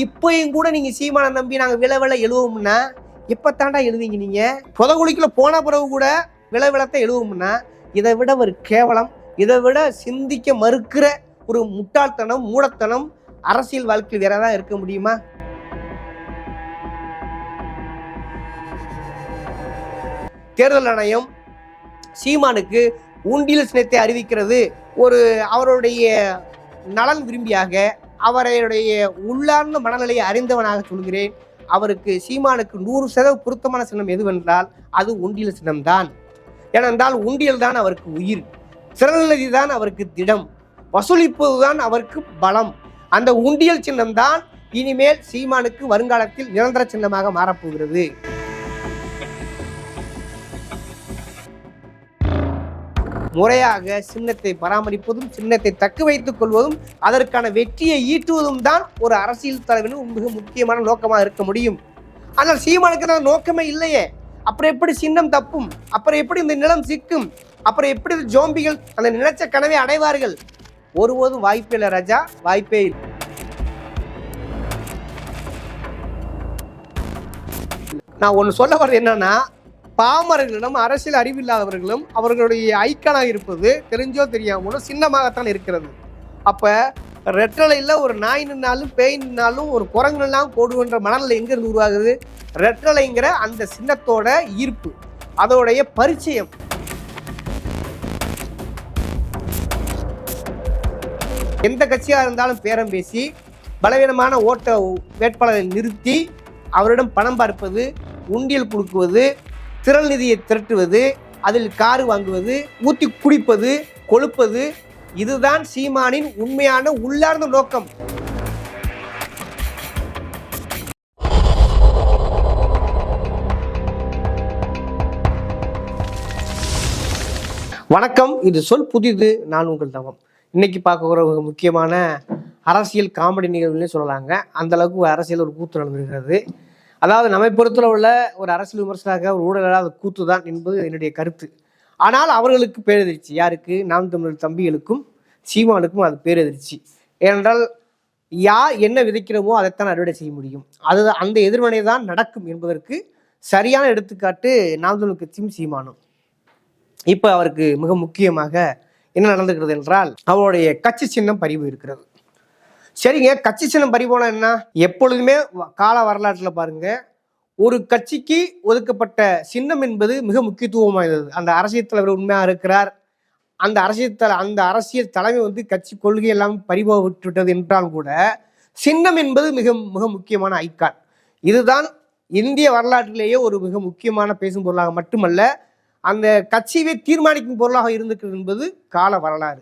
இப்பயும் கூட நீங்க சீமானை நம்பி நாங்க விளை எழுவோம்னா எப்பத்தாண்டா எழுதுவீங்க? நீங்க புதகுலிக்குள்ள போன பிறகு கூட விளத்தை எழுவோம்னா இதை விட ஒரு கேவலம், இதை விட சிந்திக்க மறுக்கிற ஒரு முட்டாள்தனம், மூடத்தனம் அரசியல் வாழ்க்கையில் வேற ஏதாவது இருக்க முடியுமா? தேர்தல் ஆணையம் சீமானுக்கு உண்டியல் சின்னத்தை அறிவிக்கிறது ஒரு அவருடைய நலன் விரும்பியாக, அவருடைய உள்ளார்ந்த மனநிலையை அறிந்தவனாக சொல்கிறேன். அவருக்கு சீமானுக்கு 100% பொருத்தமான சின்னம் எதுவென்றால் அது உண்டியல் சின்னம்தான். ஏனென்றால் உண்டியல் தான் அவருக்கு உயிர், திறநிதி தான் அவருக்கு திடம், வசூலிப்பதுதான் அவருக்கு பலம். அந்த உண்டியல் சின்னம் தான் இனிமேல் சீமானுக்கு வருங்காலத்தில் நிரந்தர சின்னமாக மாறப்போகிறது. முறையாக சின்னத்தை பராமரிப்பதும், சின்னத்தை தக்க வைத்துக் கொள்வதும், அதற்கான வெற்றியை ஈட்டுவதும் தான் ஒரு அரசியல் தலைவரின் மிக முக்கியமான நோக்கமாக இருக்க முடியும். ஆனால் சீமானுக்கு தான் நோக்கமே இல்லையே. அப்புறம் எப்படி சின்னம் தப்பும்? அப்புறம் எப்படி இந்த நிலம் சிக்கும்? அப்புறம் எப்படி ஜோம்பிகள் அந்த நினைச்ச கனவை அடைவார்கள்? ஒருபோதும் வாய்ப்பே இல்லை ராஜா, வாய்ப்பே இல்லை. நான் ஒன்று சொல்ல வர்றது என்னன்னா, பாமரர்களிடம் அரசியல் அறிவில்லாதவர்களும் அவர்களுடைய ஐக்கனாக இருப்பது தெரிஞ்சோ தெரியாமலோ சின்னமாகத்தான் இருக்கிறது. அப்போ ரெட்டலையில் ஒரு நாய் நின்னாலும் பேய் நின்னாலும் ஒரு குரங்கு நின்னாலும் போடுகின்ற மனநிலை எங்கேருந்து உருவாகுது? ரெட்டலைங்கிற அந்த சின்னத்தோட ஈர்ப்பு, அதோடைய பரிச்சயம். எந்த கட்சியாக இருந்தாலும் பேரம் பேசி பலவீனமான ஓட்ட வேட்பாளரை நிறுத்தி அவரிடம் பணம் பார்ப்பது, உண்டியல் கொடுக்குவது, திரள் நிதியை திரட்டுவது, அதில் காரு வாங்குவது, ஊற்றி குடிப்பது, கொழுப்பது, இதுதான் சீமானின் உண்மையான உள்ளார்ந்த நோக்கம். வணக்கம், இது சொல் புதிது, நான் உங்கள் தவம். இன்னைக்கு பார்க்க ஒரு முக்கியமான அரசியல் காமெடி நிகழ்வுன்னு சொல்லலாங்க. அந்த அளவுக்கு அரசியல் ஒரு கூத்து நடந்திருக்கிறது. அதாவது நம்மை பொறுத்தல உள்ள ஒரு அரசியல் விமர்சனாக ஒரு ஊழலாத கூத்து தான் என்பது என்னுடைய கருத்து. ஆனால் அவர்களுக்கு பேரெதிர்ச்சி. யாருக்கு? நாம் தமிழர் தம்பிகளுக்கும் சீமானுக்கும் அது பேரெதிர்ச்சி. ஏனென்றால் யார் என்ன விதைக்கிறோமோ அதைத்தான் அறுவடை செய்ய முடியும். அது அந்த எதிர்வினை தான் நடக்கும் என்பதற்கு சரியான எடுத்துக்காட்டு நாம் தமிழர் கட்சியும் சீமானும். இப்போ அவருக்கு மிக முக்கியமாக என்ன நடந்துக்கிறது என்றால், அவருடைய கட்சி சின்னம் பறிவு இருக்கிறது. சரிங்க, கட்சி சின்னம் பறிபோனா என்ன? எப்பொழுதுமே கால வரலாற்றில் பாருங்க, ஒரு கட்சிக்கு ஒதுக்கப்பட்ட சின்னம் என்பது மிக முக்கியத்துவம் வாய்ந்தது. அந்த அரசியல் தலைவர் உண்மையாக இருக்கிறார், அந்த அரசியல் தலைமை கட்சி கொள்கை எல்லாம் பறிபோக விட்டுவிட்டது என்றால் கூட சின்னம் என்பது மிக மிக முக்கியமான ஐக்கான். இதுதான் இந்திய வரலாற்றிலேயே ஒரு மிக முக்கியமான பேசும் பொருளாக மட்டுமல்ல, அந்த கட்சியை தீர்மானிக்கும் பொருளாக இருந்திருக்கிறது என்பது கால வரலாறு.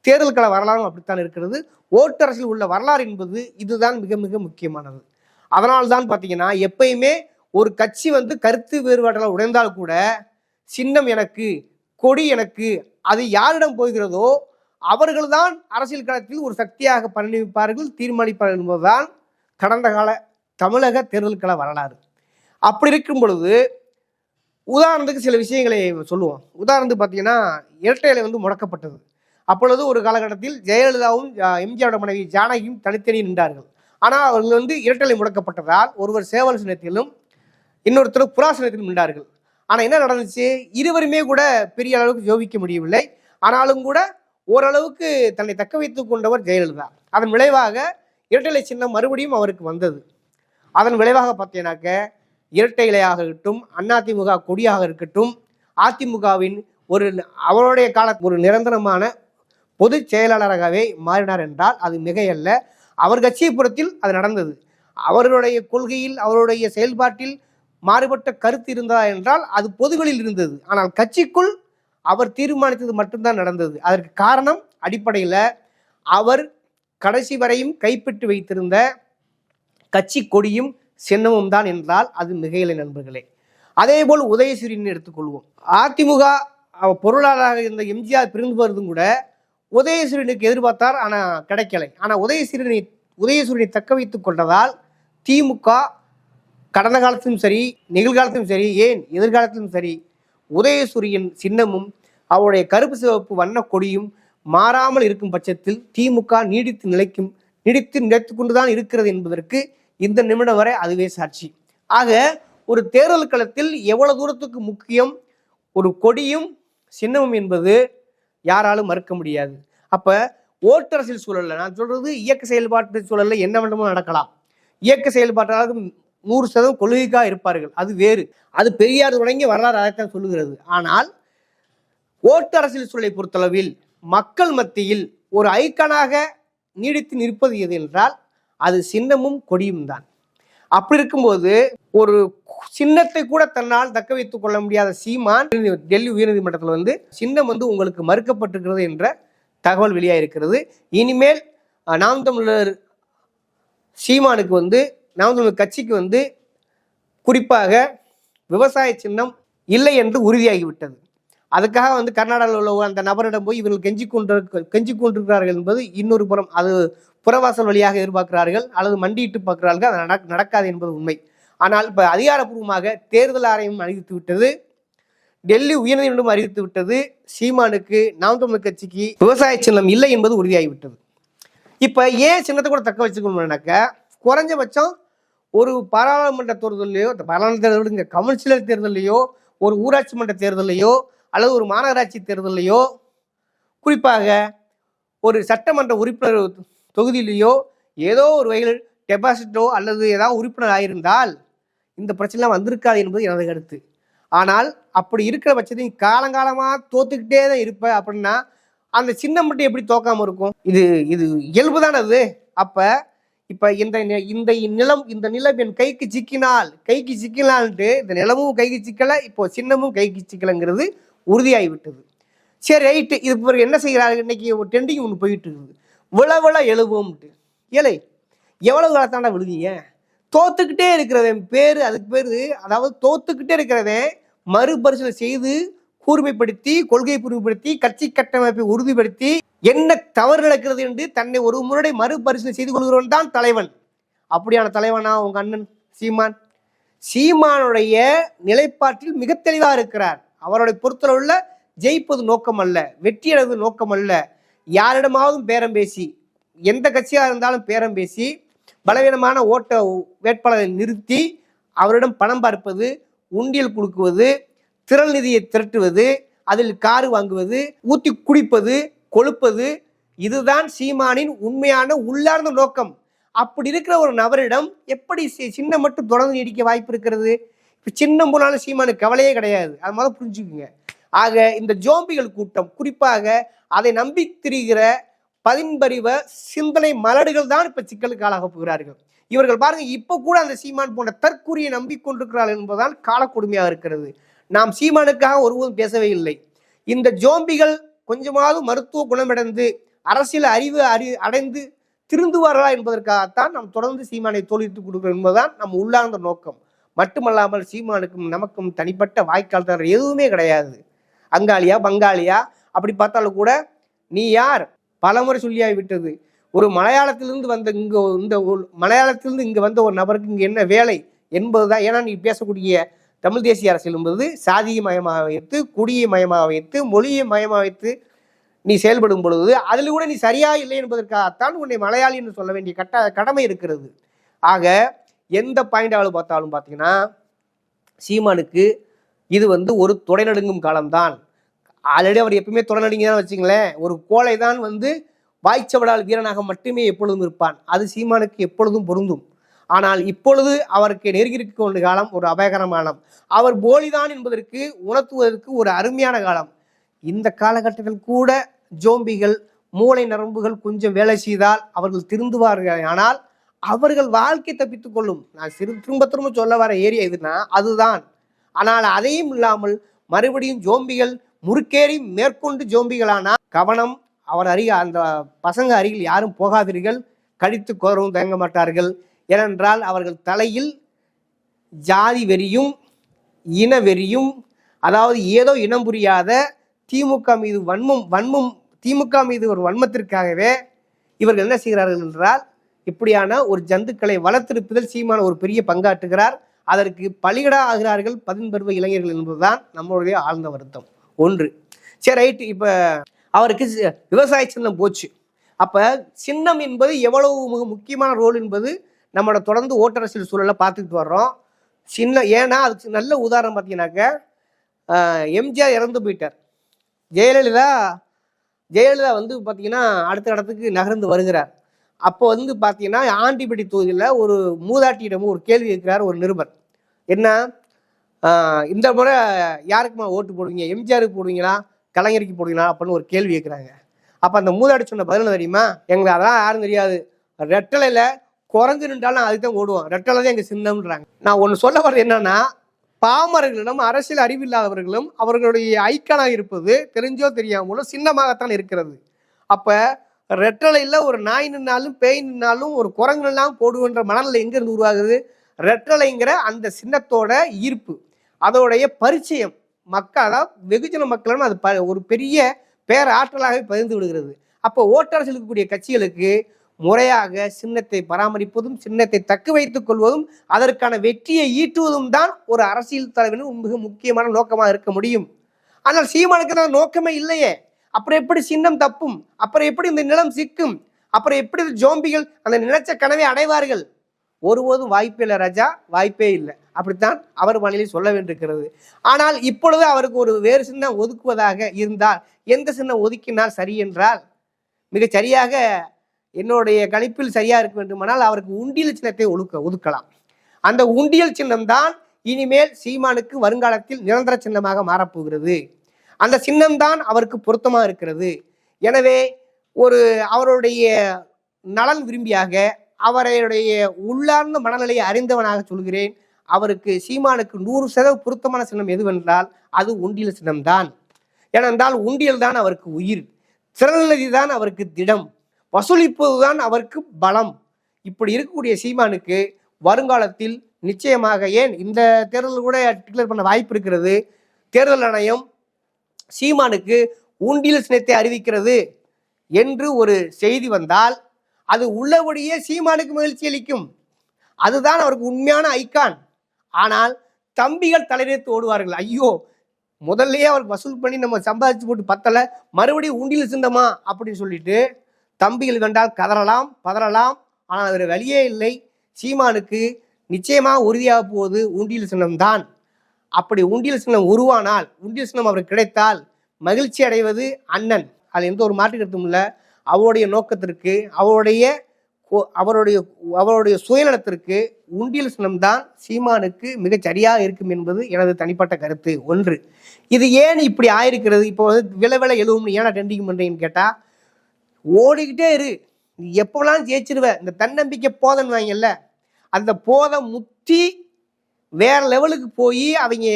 தேர்தல் கால வரலாறும் அப்படித்தான் இருக்கிறது. ஓட்டரசில் உள்ள வரலாறு என்பது இதுதான் மிக மிக முக்கியமானது. அதனால்தான் பார்த்தீங்கன்னா, எப்பயுமே ஒரு கட்சி கருத்து வேறுபாடுகள் உடைந்தால் கூட சின்னம் எனக்கு, கொடி எனக்கு, அது யாரிடம் போகிறதோ அவர்கள்தான் அரசியல் களத்தில் ஒரு சக்தியாக பரிணமிப்பார்கள், தீர்மானிப்பார்கள் என்பதுதான் கடந்த கால தமிழக தேர்தல் கள வரலாறு. அப்படி இருக்கும் பொழுது உதாரணத்துக்கு சில விஷயங்களை சொல்லுவோம். உதாரணத்துக்கு பார்த்தீங்கன்னா, இரட்டை இலை முடக்கப்பட்டது. அப்பொழுது ஒரு காலகட்டத்தில் ஜெயலலிதாவும் எம்ஜிஆரோட மனைவி ஜானகியும் தனித்தனி நின்றார்கள். ஆனால் அவர்கள் இரட்டை இலை முடக்கப்பட்டதால் ஒருவர் சேவல் சின்னத்திலும் இன்னொருத்தர் புறா சின்னத்திலும் நின்றார்கள். ஆனால் என்ன நடந்துச்சு? இருவருமே கூட பெரிய அளவுக்கு ஜோபிக்க முடியவில்லை. ஆனாலும் கூட ஓரளவுக்கு தன்னை தக்க வைத்துக் கொண்டவர் ஜெயலலிதா. அதன் விளைவாக இரட்டை இலை சின்னம் மறுபடியும் அவருக்கு வந்தது. அதன் விளைவாக பார்த்தீங்கன்னாக்க இரட்டை இலையாக இருக்கட்டும், அதிமுக கொடியாக இருக்கட்டும், அதிமுகவின் அவருடைய கால ஒரு நிரந்தரமான பொதுச் செயலாளராகவே மாறினார் என்றால் அது மிகையல்ல. அவர் கட்சிப்புறத்தில் அது நடந்தது. அவர்களுடைய கொள்கையில், அவருடைய செயல்பாட்டில் மாறுபட்ட கருத்து இருந்ததா என்றால் அது பொதுகளில் இருந்தது. ஆனால் கட்சிக்குள் அவர் தீர்மானித்தது மட்டும்தான் நடந்தது. அதற்கு காரணம் அடிப்படையில் அவர் கடைசி வரையும் கைப்பற்றி வைத்திருந்த கட்சி கொடியும் சின்னமும் தான் என்றால் அது மிகையில்லை நண்பர்களே. அதே போல் உதயசூரியன் எடுத்துக்கொள்வோம். அதிமுக பொருளாளராக இருந்த எம்ஜிஆர் பிரிந்து வருவதும் கூட உதயசூரியனுக்கு எதிர்பார்த்தார், ஆனால் கிடைக்கலை. ஆனால் உதயசூரியனை தக்க வைத்துக் கொண்டதால் திமுக கடந்த காலத்திலும் சரி, நிகழ்காலத்திலும் சரி, ஏன் எதிர்காலத்திலும் சரி, உதயசூரியன் சின்னமும் அவருடைய கருப்பு சிவப்பு வண்ண கொடியும் மாறாமல் இருக்கும் பட்சத்தில் திமுக நீடித்து நிலைக்கும் நினைத்து கொண்டுதான் இருக்கிறது என்பதற்கு இந்த நிமிடம் வரை அதுவே சாட்சி. ஆக ஒரு தேர்தல் களத்தில் எவ்வளவு தூரத்துக்கு முக்கியம் ஒரு கொடியும் சின்னமும் என்பது யாராலும் மறுக்க முடியாது. அப்ப ஓட்டரசியல் சூழல்ல நான் சொல்றது இயக்க செயல்பாட்டு சூழல்ல என்ன வேண்டுமோ நடக்கலாம். இயக்க செயல்பாட்டாளர்கள் 100% கொள்கைக்காக இருப்பார்கள், அது வேறு. அது பெரியார் தொடங்கி வரலாறு அதைத்தான் சொல்லுகிறது. ஆனால் ஓட்டு அரசியல் சூழலை பொறுத்தளவில் மக்கள் மத்தியில் ஒரு ஐக்கனாக நீடித்து நிற்பது எது என்றால் அது சின்னமும் கொடியும் தான். அப்படி இருக்கும்போது ஒரு சின்னத்தை கூட தன்னால் தக்க வைத்துக் கொள்ள முடியாத சீமான் டெல்லி உயர்நீதிமன்றத்தில் சின்னம் உங்களுக்கு மறுக்கப்பட்டிருக்கிறது என்ற தகவல் வெளியாயிருக்கிறது. இனிமேல் நாம் தமிழர் சீமானுக்கு நாம் தமிழர் கட்சிக்கு குறிப்பாக விவசாய சின்னம் இல்லை என்று உறுதியாகிவிட்டது. அதுக்காக கர்நாடகாவில் உள்ள அந்த நபரிடம் போய் இவர்கள் கெஞ்சி கொண்டிருக்கிறார்கள் என்பது இன்னொரு புறம். அது புறவாசல் வழியாக எதிர்பார்க்கிறார்கள் அல்லது மண்டியிட்டு பார்க்கிறார்கள். அது நடக்காது என்பது உண்மை. ஆனால் இப்போ அதிகாரப்பூர்வமாக தேர்தல் ஆணையம் அறிவித்து விட்டது, டெல்லி உயர்நீதிமன்றம் அறிவித்து விட்டது, சீமானுக்கு நாம் தமிழர் கட்சிக்கு விவசாய சின்னம் இல்லை என்பது உறுதியாகிவிட்டது. இப்போ ஏன் சின்னத்தை கூட தக்க வச்சுக்கணும்னாக்கா குறைஞ்சபட்சம் ஒரு பாராளுமன்ற தேர்தலையோ, பாராளுமன்ற தேர்தலுங்க கவுன்சிலர் தேர்தலையோ, ஒரு ஊராட்சி மன்ற தேர்தலையோ அல்லது ஒரு மாநகராட்சி தேர்தலையோ, குறிப்பாக ஒரு சட்டமன்ற உறுப்பினர் தொகுதியிலேயோ ஏதோ ஒரு வகையில் டெபாசிட்டோ அல்லது ஏதாவது உறுப்பினர் ஆயிருந்தால் இந்த பிரச்சனைலாம் வந்திருக்காது என்பது எனது கருத்து. ஆனால் அப்படி இருக்கிற பட்சத்தையும் காலங்காலமாக தோத்துக்கிட்டே தான் இருப்ப அப்படின்னா அந்த சின்னம் மட்டும் எப்படி தோக்காமல் இருக்கும்? இது இயல்பு தானே அது. அப்போ இப்போ இந்த நிலம் என் கைக்கு சிக்கினால்ட்டு இந்த நிலமும் கைக்கு சிக்கலை, இப்போ சின்னமும் கைக்கு சிக்கலைங்கிறது உறுதியாகிவிட்டது. சரி ரைட்டு, இது பிறகு என்ன செய்கிறாரு? இன்னைக்கு ஒரு ட்ரெண்டிங் ஒன்று போயிட்டு இருக்குது, விழ எழுவோம்ட்டு. ஏழை எவ்வளவு காலத்தாண்டா விழுவீங்க? தோத்துக்கிட்டே இருக்கிறவன் பேர், அதுக்கு பேர் அதாவது தோத்துக்கிட்டே இருக்கிறவன் மறுபரிசீலனை செய்து கூர்மைப்படுத்தி கொள்கை புரிவுபடுத்தி கட்சி கட்டமைப்பை உறுதிப்படுத்தி என்ன தவறு நடக்கிறது என்று தன்னை ஒரு முறை மறுபரிசீலனை செய்து கொள்கிறவன் தான் தலைவன். அப்படியான தலைவனா உங்க அண்ணன் சீமானுடைய நிலைப்பாட்டில் மிக தெளிவாக இருக்கிறார். அவருடைய பொறுத்தளவுள்ள ஜெயிப்பது நோக்கம் அல்ல, வெற்றி அடைவது நோக்கம் அல்ல. யாரிடமாவது பேரம் பேசி, எந்த கட்சியாக இருந்தாலும் பேரம் பேசி பலவீனமான ஓட்ட வேட்பாளரை நிறுத்தி அவரிடம் பணம் பார்ப்பது, உண்டியல் கொடுக்குவது, திரள் நிதியை திரட்டுவது, அதில் காரு வாங்குவது, ஊத்தி குடிப்பது, கொழுப்பது, இதுதான் சீமானின் உண்மையான உள்ளார்ந்த நோக்கம். அப்படி இருக்கிற ஒரு நபரிடம் எப்படி சின்னம் மட்டும் தொடர்ந்து நீடிக்க வாய்ப்பு இருக்கிறது? இப்போ சின்னம் போனாலும் சீமானுக்கு கவலையே கிடையாது, அது மாதிரி புரிஞ்சுக்குங்க. ஆக இந்த ஜோம்பிகள் கூட்டம், குறிப்பாக அதை நம்பி திரிகிற பதின்பறிவ சிந்தனை மலடுகள் தான் இப்ப சிக்கலுக்கு ஆளாக போகிறார்கள். இவர்கள் பாருங்க, இப்ப கூட அந்த சீமான் போன்ற தற்கூறியை நம்பிக்கொண்டிருக்கிறார்கள் என்பதால் காலக்கொடுமையாக இருக்கிறது. நாம் சீமானுக்காக ஒருவரும் பேசவே இல்லை. இந்த ஜோம்பிகள் கொஞ்சமாவது மருத்துவ குணமடைந்து அரசியல் அறிவு அடைந்து திருந்துவார்களா என்பதற்காகத்தான் நாம் தொடர்ந்து சீமானை தோல்வித்து கொடுக்கிறோம் என்பதுதான் நம்ம உள்ளார்ந்த நோக்கம். மட்டுமல்லாமல் சீமானுக்கும் நமக்கும் தனிப்பட்ட வாய்க்கால் தர எதுவுமே கிடையாது. அங்காளியா பங்காளியா அப்படி பார்த்தாலும் கூட நீ யார் பலமுறை சொல்லியாகி விட்டது. ஒரு மலையாளத்திலிருந்து இங்க வந்த ஒரு நபருக்கு இங்க என்ன வேலை என்பதுதான். ஏன்னா நீ பேசக்கூடிய தமிழ் தேசிய அரசியல் என்பது சாதிய மயமாக வைத்து, குடியை மயமாக வைத்து, மொழியை மயமாக வைத்து நீ செயல்படும் பொழுது அதில் கூட நீ சரியா இல்லை என்பதற்காகத்தான் உன்னை மலையாளி என்று சொல்ல வேண்டிய கடமை இருக்கிறது. ஆக எந்த பாயிண்டாவது பார்த்தாலும் பார்த்தீங்கன்னா சீமானுக்கு இது ஒரு தொடைநடுங்கும் காலம்தான். ஆல்ரெடி அவர் எப்பவுமே தொடர்நடுங்கிதான் வச்சுங்களேன். ஒரு கோழை தான் வாய்ச்சவடால் வீரனாக மட்டுமே எப்பொழுதும் இருப்பான். அது சீமானுக்கு எப்பொழுதும் பொருந்தும். ஆனால் இப்பொழுது அவருக்கு நெருங்கியிருக்க கொண்ட காலம் ஒரு அபாயகரமான காலம். அவர் போலிதான் என்பதற்கு உணர்த்துவதற்கு ஒரு அருமையான காலம். இந்த காலகட்டத்தில் கூட ஜோம்பிகள் மூளை நரம்புகள் கொஞ்சம் வேலை செய்தால் அவர்கள் திருந்துவார்கள். ஆனால் அவர்கள் வாழ்க்கை தப்பித்துக் கொள்ளும். நான் திரும்ப திரும்ப சொல்ல வர ஏரியா எதுனா அதுதான். ஆனால் அதையும் இல்லாமல் மறுபடியும் ஜோம்பிகள் முறுக்கேறி மேற்கொண்டு ஜோம்பிகளானா கவனம். அவர் அந்த பசங்க அருகில் யாரும் போகாதீர்கள். கடித்து கோரவும் தயங்க மாட்டார்கள். ஏனென்றால் அவர்கள் தலையில் ஜாதி வெறியும் இன வெறியும், அதாவது ஏதோ இனம் புரியாத திமுக மீது திமுக மீது ஒரு வன்மத்திற்காகவே இவர்கள் என்ன செய்கிறார்கள் என்றால் இப்படியான ஒரு ஜந்துக்களை வளர்த்திருப்பதில் சீமான ஒரு பெரிய பங்காற்றுகிறார். அதற்கு பலிகடா ஆகிறார்கள் பதின்பருவ இளைஞர்கள் என்பதுதான் நம்மளுடைய ஆழ்ந்த வருத்தம். ஒன்று. சரி ரைட்டு, இப்போ அவருக்கு விவசாய சின்னம் போச்சு. அப்ப சின்னம் என்பது எவ்வளவு முக்கியமான ரோல் என்பது நம்மளோட தொடர்ந்து ஓட்டரசியல் சூழலை பார்த்துக்கிட்டு வர்றோம். சின்ன ஏன்னா அதுக்கு நல்ல உதாரணம் பார்த்தீங்கன்னாக்க எம்ஜிஆர் இறந்து போயிட்டார். ஜெயலலிதா வந்து பார்த்தீங்கன்னா அடுத்த இடத்துக்கு நகர்ந்து வருகிறார். அப்போ வந்து பார்த்தீங்கன்னா ஆண்டிப்பட்டி தொகுதியில் ஒரு மூதாட்டியிடமும் ஒரு கேள்வி கேட்கிறார் ஒரு நிருபர். என்ன, இந்த முறை யாருக்குமா ஓட்டு போடுவீங்க, எம்ஜிஆருக்கு போடுவீங்களா கலைஞருக்கு போடுவீங்களா அப்படின்னு ஒரு கேள்வி கேட்குறாங்க. அப்போ அந்த மூதாட்டி சொன்ன பதில் தெரியுமா, எங்களுக்கு அதெல்லாம் யாரும் தெரியாது, ரெட்டலையில் குறைஞ்சு நின்றாலும் அதுக்கு தான் ஓடுவோம், ரெட்டலை தான் எங்கள் சின்னம்ன்றாங்க. நான் ஒன்று சொல்ல வர்றது என்னன்னா, பாமரர்களிடம் அரசியல் அறிவில்லாதவர்களும் அவர்களுடைய ஐக்கானாக இருப்பது தெரிஞ்சோ தெரியாமலோ சின்னமாகத்தான் இருக்கிறது. அப்போ ரெட்டலையில் ஒரு நாய் நின்னாலும் பேய் நின்னாலும் ஒரு குரங்கு நின்னாலும் போடுவன்ற மனநிலை எங்கேருந்து உருவாகுது? ரெட்டலைங்கிற அந்த சின்னத்தோட ஈர்ப்பு, அதோடைய பரிச்சயம் மக்களால் வெகுஜன மக்களும் அது ஒரு பெரிய பேராற்றலாகவே பகிர்ந்து விடுகிறது. அப்போ ஓட்டரசில் இருக்கக்கூடிய கட்சிகளுக்கு முறையாக சின்னத்தை பராமரிப்பதும் சின்னத்தை தக்க வைத்துக் கொள்வதும் அதற்கான வெற்றியை ஈட்டுவதும் தான் ஒரு அரசியல் தலைவரின் மிக முக்கியமான நோக்கமாக இருக்க முடியும். ஆனால் சீமானுக்கு தான் நோக்கமே இல்லையே. அப்புறம் எப்படி சின்னம் தப்பும்? அப்புறம் எப்படி இந்த நிலம் சிக்கும்? அப்புறம் எப்படி ஜோம்பிகள் அந்த நினைச்ச கனவை அடைவார்கள்? ஒருபோதும் வாய்ப்பே இல்லை ராஜா, வாய்ப்பே இல்லை. அப்படித்தான் அவர் மனதில் சொல்ல வேண்டியிருக்கிறது. ஆனால் இப்பொழுது அவருக்கு ஒரு வேறு சின்னம் ஒதுக்குவதாக இருந்தால், எந்த சின்னம் ஒதுக்கினால் சரி என்றால், மிக சரியாக என்னுடைய கணிப்பில் சரியா இருக்க வேண்டுமானால் அவருக்கு உண்டியல் சின்னத்தை ஒதுக்கலாம். அந்த உண்டியல் சின்னம் தான் இனிமேல் சீமானுக்கு வருங்காலத்தில் நிரந்தர சின்னமாக மாறப்போகிறது. அந்த சின்னம்தான் அவருக்கு பொருத்தமாக இருக்கிறது. எனவே அவருடைய நலன் விரும்பியாக, அவருடைய உள்ளார்ந்த மனநிலையை அறிந்தவனாக சொல்கிறேன், அவருக்கு சீமானுக்கு 100% பொருத்தமான சின்னம் எதுவென்றால் அது உண்டியல் சின்னம்தான். ஏனென்றால் உண்டியல் தான் அவருக்கு உயிர், திறநிதி தான் அவருக்கு திடம், வசூலிப்பதுதான் அவருக்கு பலம். இப்படி இருக்கக்கூடிய சீமானுக்கு வருங்காலத்தில் நிச்சயமாக, ஏன் இந்த தேர்தல் கூட டிக்ளேர் பண்ண வாய்ப்பு இருக்கிறது, தேர்தல் ஆணையம் சீமானுக்கு உண்டியல் சின்னத்தை அறிவிக்கிறது என்று ஒரு செய்தி வந்தால் அது உள்ளபடியே சீமானுக்கு மகிழ்ச்சி அளிக்கும். அதுதான் அவருக்கு உண்மையான ஐக்கான். ஆனால் தம்பிகள் தலைநேர்த்து ஓடுவார்கள். ஐயோ, முதல்லயே அவருக்கு வசூல் பண்ணி நம்ம சம்பாதிச்சு போட்டு பத்தலை, மறுபடியும் உண்டியல் சின்னமா அப்படின்னு சொல்லிட்டு தம்பிகள் கண்டால் கதறலாம், பதறலாம். ஆனால் வேறு வழியே இல்லை. சீமானுக்கு நிச்சயமாக உறுதியாக போவது உண்டியல் சின்னம்தான். அப்படி உண்டியல் சின்னம் உருவானால், உண்டியல் சின்னம் அவருக்கு கிடைத்தால் மகிழ்ச்சி அடைவது அண்ணன். அது எந்த ஒரு மாற்று கருத்தும் இல்லை. அவருடைய நோக்கத்திற்கு, அவருடைய சுயநலத்திற்கு உண்டியல் சின்னம்தான் சீமானுக்கு மிகச் சரியாக இருக்கும் என்பது எனது தனிப்பட்ட கருத்து. ஒன்று, இது ஏன் இப்படி ஆயிருக்கிறது? இப்போ விளை எழுவும் ஏன்னா டெண்டிங் பண்ணுறீங்கன்னு கேட்டால், ஓடிக்கிட்டே இரு, நீ எப்போலாம் ஜெயிச்சிருவ, இந்த தன்னம்பிக்கை போதன்னு வாங்கல்ல, அந்த போதை முத்தி வேற லெவலுக்கு போய் அவங்க,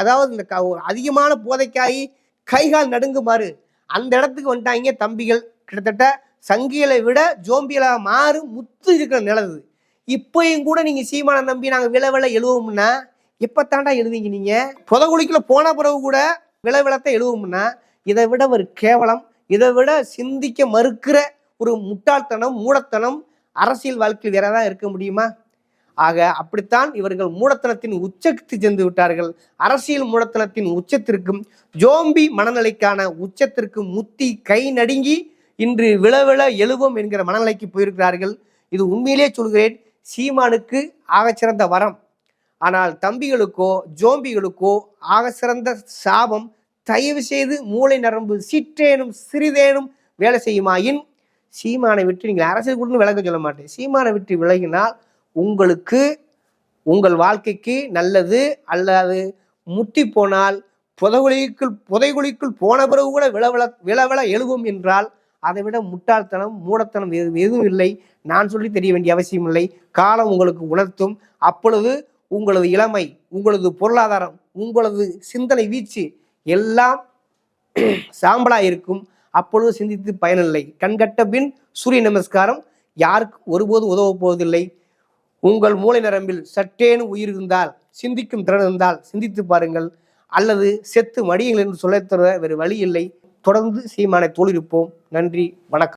அதாவது இந்த அதிகமான போதைக்காகி கைகால் நடுங்குமாறு அந்த இடத்துக்கு வந்துட்டாங்க தம்பிகள். கிட்டத்தட்ட சங்கிகளை விட ஜோம்பிகளாக மாறு முத்து இருக்கிற நிலவு. இப்பயும் கூட நீங்க சீமானை நம்பி நாங்கள் விளை எழுவோம்னா எப்போ தாண்டா எழுதுவீங்க? நீங்க புதகுழிக்குள்ள போன பிறகு கூட விளத்தை எழுவோம்னா இதை விட ஒரு கேவலம், இதை விட சிந்திக்க மறுக்கிற ஒரு முட்டாள்தனம், மூடத்தனம் அரசியல் வாழ்க்கையில் வேற ஏதாவது இருக்க முடியுமா? ஆக அப்படித்தான் இவர்கள் மூடத்தனத்தின் உச்சத்துக்கு சென்று விட்டார்கள். அரசியல் மூடத்தனத்தின் உச்சத்திற்கும் ஜோம்பி மனநிலைக்கான உச்சத்திற்கும் முத்தி கை நடுங்கி இன்று விளவிள எழுவோம் என்கிற மனநிலைக்கு போயிருக்கிறார்கள். இது உண்மையிலே சொல்கிறேன், சீமானுக்கு ஆகச்சிறந்த வரம். ஆனால் தம்பிகளுக்கோ ஜோம்பிகளுக்கோ ஆகச்சிறந்த சாபம். தயவு செய்து மூளை நரம்பு சிற்றேனும் சிறிதேனும் வேலை செய்யுமாயின் சீமானை விட்டு நீங்கள் அரசியல் கூட விலக சொல்ல மாட்டேன். சீமானை விட்டு விலகினால் உங்களுக்கு உங்கள் வாழ்க்கைக்கு நல்லது. அல்லது முட்டி போனால் புதைகுழிக்குள் போன பிறகு கூட விளவிள எழுவோம் என்றால் அதை விட முட்டாள்தனம், மூடத்தனம் எதுவும் இல்லை. நான் சொல்லி தெரிய வேண்டிய அவசியம் இல்லை. காலம் உங்களுக்கு உணர்த்தும். அப்பொழுது உங்களது இளமை, உங்களது பொருளாதாரம், உங்களது சிந்தனை வீச்சு எல்லாம் சாம்பலாக இருக்கும். அப்பொழுது சிந்தித்து பயனில்லை. கண்கட்ட பின் சூரிய நமஸ்காரம் யாருக்கு ஒருபோதும் உதவ போவதில்லை. உங்கள் மூளை நரம்பில் சற்றேனும் உயிர் இருந்தால், சிந்திக்கும் திறன் இருந்தால் சிந்தித்து பாருங்கள். அல்லது செத்து மடியுங்கள் என்று சொல்ல தர வேறு வழி இல்லை. தொடர்ந்து சீமானை தோளிருப்போம். நன்றி, வணக்கம்.